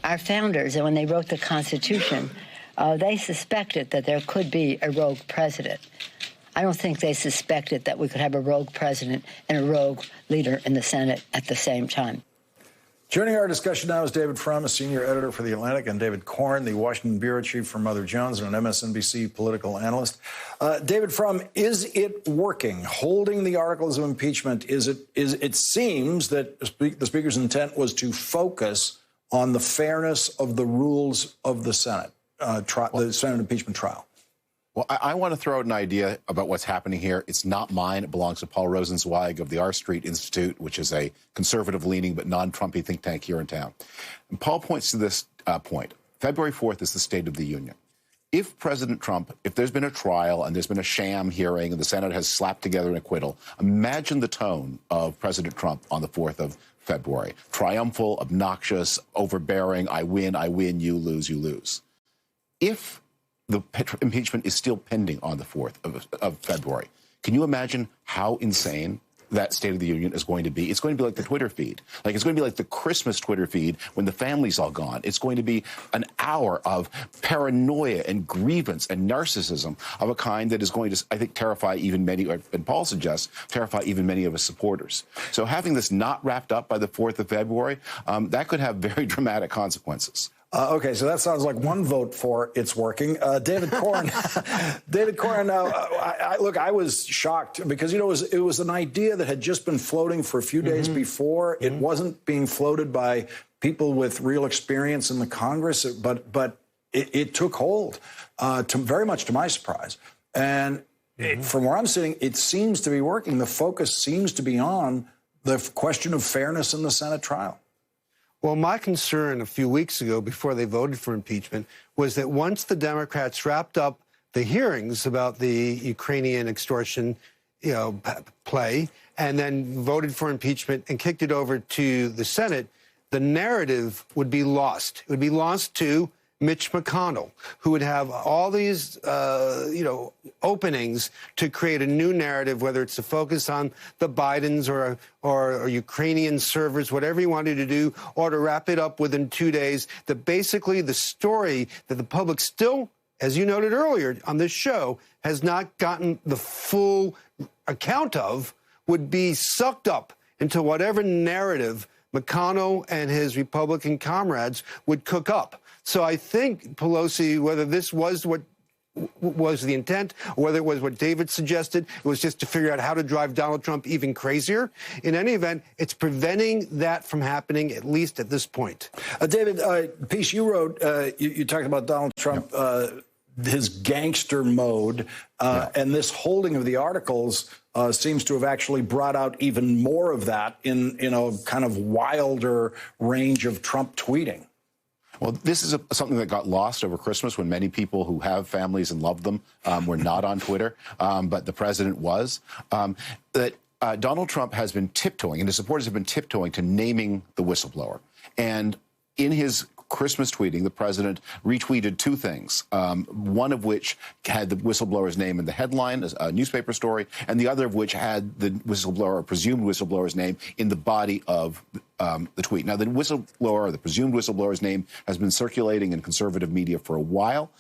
Our founders, and when they wrote the Constitution, they suspected that there could be a rogue president. I don't think they suspected that we could have a rogue president and a rogue leader in the Senate at the same time. Joining our discussion now is David Frum, a senior editor for The Atlantic, and David Corn, the Washington bureau chief for Mother Jones and an MSNBC political analyst. David Frum, is it working? Holding the articles of impeachment, it seems that the Speaker's intent was to focus on the fairness of the rules of the Senate, the Senate impeachment trial. Well, I want to throw out an idea about what's happening here. It's not mine. It belongs to Paul Rosenzweig of the R Street Institute, which is a conservative-leaning but non-Trumpy think tank here in town. And Paul points to this point. February 4th is the State of the Union. If President Trump, if there's been a trial and there's been a sham hearing and the Senate has slapped together an acquittal, imagine the tone of President Trump on the 4th of February. Triumphal, obnoxious, overbearing, I win, you lose. If the impeachment is still pending on the 4th of February, can you imagine how insane that State of the Union is going to be? It's going to be like the Twitter feed. Like, it's going to be like the Christmas Twitter feed when the family's all gone. It's going to be an hour of paranoia and grievance and narcissism of a kind that is going to, I think, terrify even many, and Paul suggests, terrify even many of his supporters. So having this not wrapped up by the 4th of February, that could have very dramatic consequences. Okay, so that sounds like one vote for it's working. David Corn, David Corn. Look, I was shocked because it was an idea that had just been floating for a few days before. It wasn't being floated by people with real experience in the Congress, but it took hold, very much to my surprise. And from where I'm sitting, it seems to be working. The focus seems to be on the question of fairness in the Senate trial. Well, my concern a few weeks ago, before they voted for impeachment, was that once the Democrats wrapped up the hearings about the Ukrainian extortion, play, and then voted for impeachment and kicked it over to the Senate, the narrative would be lost. It would be lost to Mitch McConnell, who would have all these, openings to create a new narrative, whether it's to focus on the Bidens or Ukrainian servers, whatever he wanted to do, or to wrap it up within 2 days. That basically the story that the public still, as you noted earlier on this show, has not gotten the full account of, would be sucked up into whatever narrative McConnell and his Republican comrades would cook up. So I think Pelosi, whether this was what was the intent, or whether it was what David suggested, it was just to figure out how to drive Donald Trump even crazier. In any event, it's preventing that from happening, at least at this point. David, piece you wrote, you talked about Donald Trump, his gangster mode, and this holding of the articles seems to have actually brought out even more of that in a kind of wilder range of Trump tweeting. Well, this is something that got lost over Christmas when many people who have families and love them were not on Twitter, but the president was. Donald Trump has been tiptoeing, and his supporters have been tiptoeing to naming the whistleblower. And in his Christmas tweeting, the president retweeted two things, one of which had the whistleblower's name in the headline, a newspaper story, and the other of which had the whistleblower, or presumed whistleblower's name, in the body of the tweet. Now, the whistleblower, or the presumed whistleblower's name, has been circulating in conservative media for a while,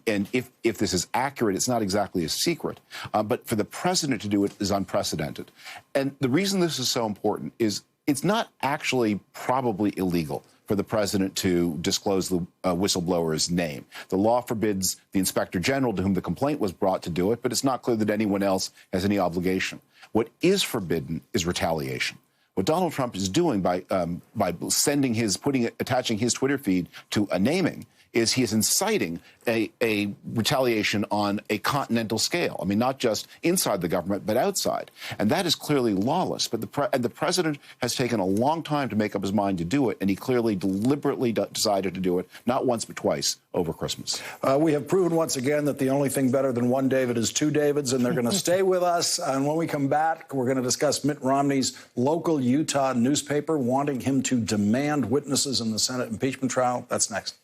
and if this is accurate, it's not exactly a secret, but for the president to do it is unprecedented. And the reason this is so important is it's not actually probably illegal for the president to disclose the whistleblower's name. The law forbids the inspector general to whom the complaint was brought to do it, but it's not clear that anyone else has any obligation. What is forbidden is retaliation. What Donald Trump is doing by attaching his Twitter feed to a naming is he is inciting a retaliation on a continental scale. I mean, not just inside the government, but outside. And that is clearly lawless. But the president has taken a long time to make up his mind to do it, and he clearly deliberately decided to do it, not once but twice, over Christmas. We have proven once again that the only thing better than one David is two Davids, and they're going to stay with us. And when we come back, we're going to discuss Mitt Romney's local Utah newspaper wanting him to demand witnesses in the Senate impeachment trial. That's next.